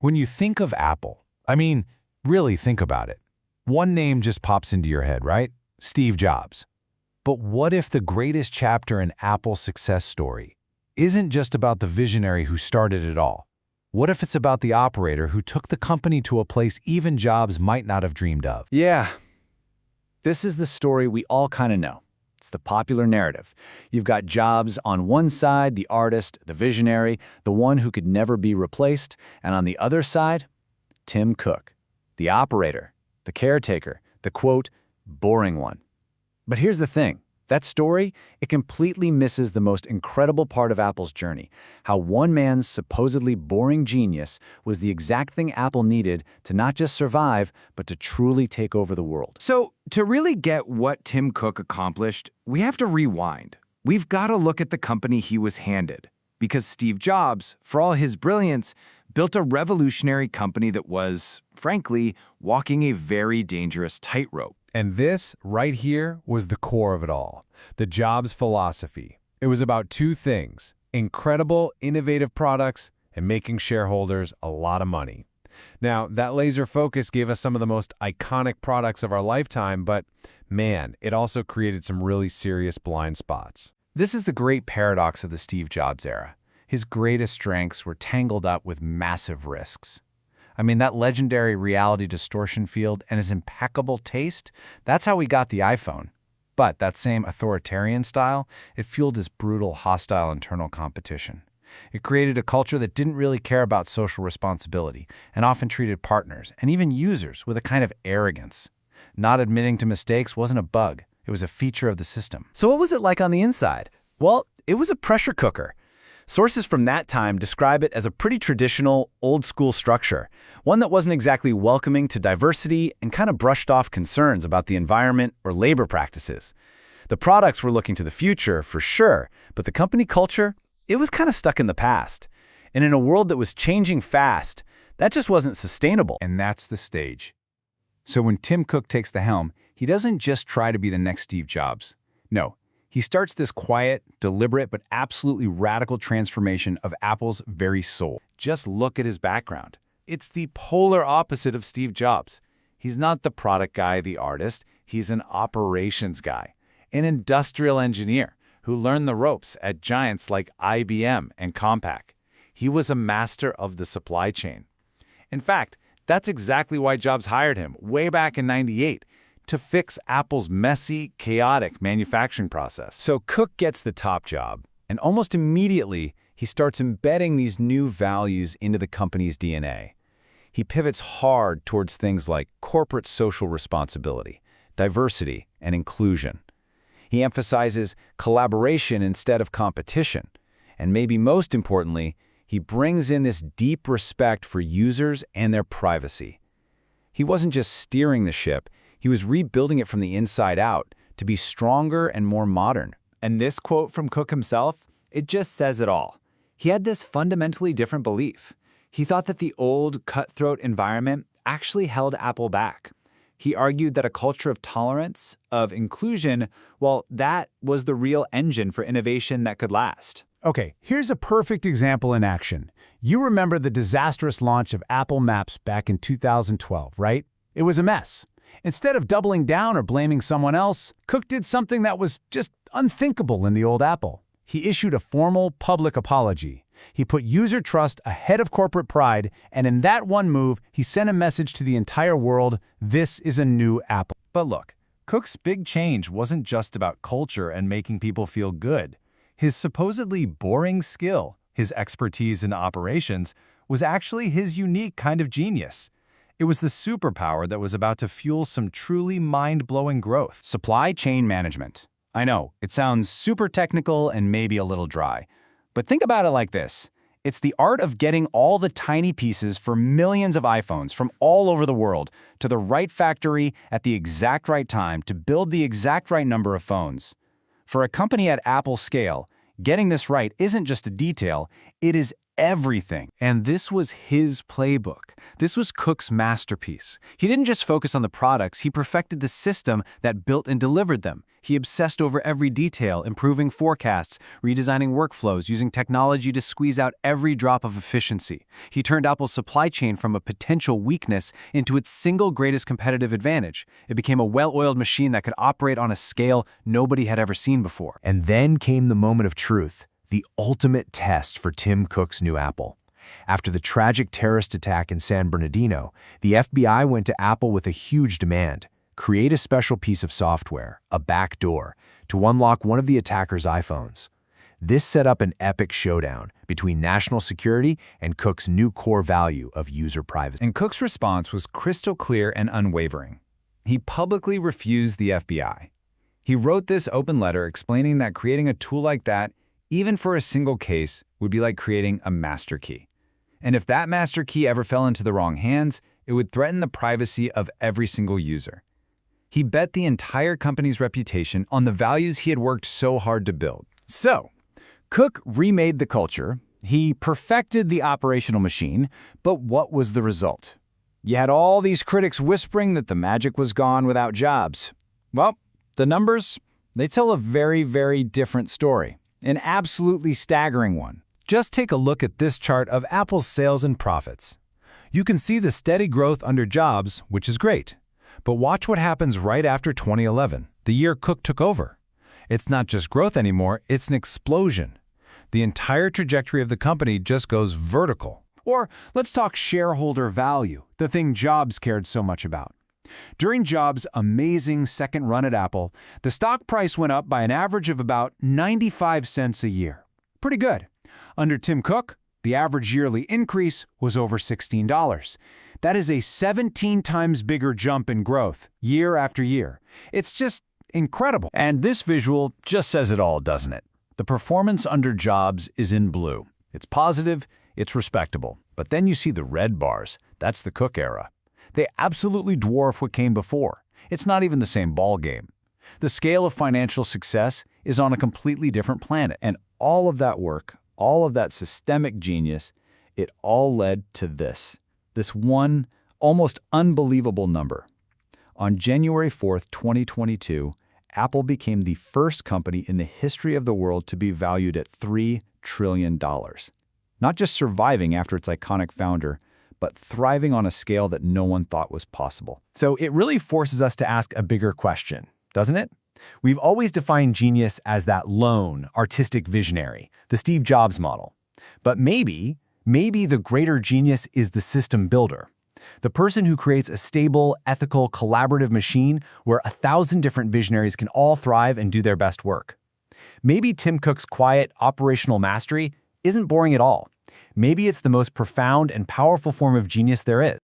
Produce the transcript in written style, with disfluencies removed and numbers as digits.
When you think of Apple, I mean, really think about it. One name just pops into your head, right? Steve Jobs. But what if the greatest chapter in Apple's success story isn't just about the visionary who started it all? What if it's about the operator who took the company to a place even Jobs might not have dreamed of? Yeah, this is the story we all kind of know. It's the popular narrative. You've got Jobs on one side, the artist, the visionary, the one who could never be replaced, and on the other side, Tim Cook, the operator, the caretaker, the quote, boring one. But here's the thing. That story, it completely misses the most incredible part of Apple's journey, how one man's supposedly boring genius was the exact thing Apple needed to not just survive, but to truly take over the world. So, to really get what Tim Cook accomplished, we have to rewind. We've got to look at the company he was handed. Because Steve Jobs, for all his brilliance, built a revolutionary company that was, frankly, walking a very dangerous tightrope. And this, right here, was the core of it all, the Jobs philosophy. It was about two things: incredible, innovative products and making shareholders a lot of money. Now, that laser focus gave us some of the most iconic products of our lifetime, but man, it also created some really serious blind spots. This is the great paradox of the Steve Jobs era. His greatest strengths were tangled up with massive risks. I mean, that legendary reality distortion field and his impeccable taste, that's how we got the iPhone. But that same authoritarian style, it fueled his brutal, hostile internal competition. It created a culture that didn't really care about social responsibility and often treated partners and even users with a kind of arrogance. Not admitting to mistakes wasn't a bug. It was a feature of the system. So what was it like on the inside? Well, it was a pressure cooker. Sources from that time describe it as a pretty traditional, old-school structure, one that wasn't exactly welcoming to diversity and kind of brushed off concerns about the environment or labor practices. The products were looking to the future, for sure, but the company culture, it was kind of stuck in the past. And in a world that was changing fast, that just wasn't sustainable. And that's the stage. So when Tim Cook takes the helm, he doesn't just try to be the next Steve Jobs. No. He starts this quiet, deliberate, but absolutely radical transformation of Apple's very soul. Just look at his background. It's the polar opposite of Steve Jobs. He's not the product guy, the artist. He's an operations guy, an industrial engineer who learned the ropes at giants like IBM and Compaq. He was a master of the supply chain. In fact, that's exactly why Jobs hired him way back in '98. To fix Apple's messy, chaotic manufacturing process. So Cook gets the top job, and almost immediately, he starts embedding these new values into the company's DNA. He pivots hard towards things like corporate social responsibility, diversity, and inclusion. He emphasizes collaboration instead of competition. And maybe most importantly, he brings in this deep respect for users and their privacy. He wasn't just steering the ship, he was rebuilding it from the inside out to be stronger and more modern. And this quote from Cook himself, it just says it all. He had this fundamentally different belief. He thought that the old, cutthroat environment actually held Apple back. He argued that a culture of tolerance, of inclusion, well, that was the real engine for innovation that could last. Okay, here's a perfect example in action. You remember the disastrous launch of Apple Maps back in 2012, right? It was a mess. Instead of doubling down or blaming someone else, Cook did something that was just unthinkable in the old Apple. He issued a formal public apology. He put user trust ahead of corporate pride, and in that one move, he sent a message to the entire world: this is a new Apple. But look, Cook's big change wasn't just about culture and making people feel good. His supposedly boring skill, his expertise in operations, was actually his unique kind of genius. It was the superpower that was about to fuel some truly mind-blowing growth. Supply chain management. I know, it sounds super technical and maybe a little dry. But think about it like this. It's the art of getting all the tiny pieces for millions of iPhones from all over the world to the right factory at the exact right time to build the exact right number of phones. For a company at Apple's scale, getting this right isn't just a detail, it is everything. And this was his playbook. This was Cook's masterpiece. He didn't just focus on the products, he perfected the system that built and delivered them. He obsessed over every detail, improving forecasts, redesigning workflows, using technology to squeeze out every drop of efficiency. He turned Apple's supply chain from a potential weakness into its single greatest competitive advantage. It became a well-oiled machine that could operate on a scale nobody had ever seen before. And then came the moment of truth, the ultimate test for Tim Cook's new Apple. After the tragic terrorist attack in San Bernardino, the FBI went to Apple with a huge demand: create a special piece of software, a backdoor, to unlock one of the attacker's iPhones. This set up an epic showdown between national security and Cook's new core value of user privacy. And Cook's response was crystal clear and unwavering. He publicly refused the FBI. He wrote this open letter explaining that creating a tool like that, even for a single case, would be like creating a master key. And if that master key ever fell into the wrong hands, it would threaten the privacy of every single user. He bet the entire company's reputation on the values he had worked so hard to build. So, Cook remade the culture, he perfected the operational machine, but what was the result? You had all these critics whispering that the magic was gone without Jobs. Well, the numbers, they tell a very, very different story. An absolutely staggering one. Just take a look at this chart of Apple's sales and profits. You can see the steady growth under Jobs, which is great. But watch what happens right after 2011, the year Cook took over. It's not just growth anymore, it's an explosion. The entire trajectory of the company just goes vertical. Or let's talk shareholder value, the thing Jobs cared so much about. During Jobs' amazing second run at Apple, the stock price went up by an average of about 95 cents a year. Pretty good. Under Tim Cook, the average yearly increase was over $16. That is a 17 times bigger jump in growth, year after year. It's just incredible. And this visual just says it all, doesn't it? The performance under Jobs is in blue. It's positive, it's respectable. But then you see the red bars. That's the Cook era. They absolutely dwarf what came before. It's not even the same ballgame. The scale of financial success is on a completely different planet. And all of that work, all of that systemic genius, it all led to this one almost unbelievable number. On January 4th, 2022, Apple became the first company in the history of the world to be valued at $3 trillion. Not just surviving after its iconic founder, but thriving on a scale that no one thought was possible. So it really forces us to ask a bigger question, doesn't it? We've always defined genius as that lone, artistic visionary, the Steve Jobs model. But maybe the greater genius is the system builder. The person who creates a stable, ethical, collaborative machine where 1,000 different visionaries can all thrive and do their best work. Maybe Tim Cook's quiet, operational mastery isn't boring at all. Maybe it's the most profound and powerful form of genius there is.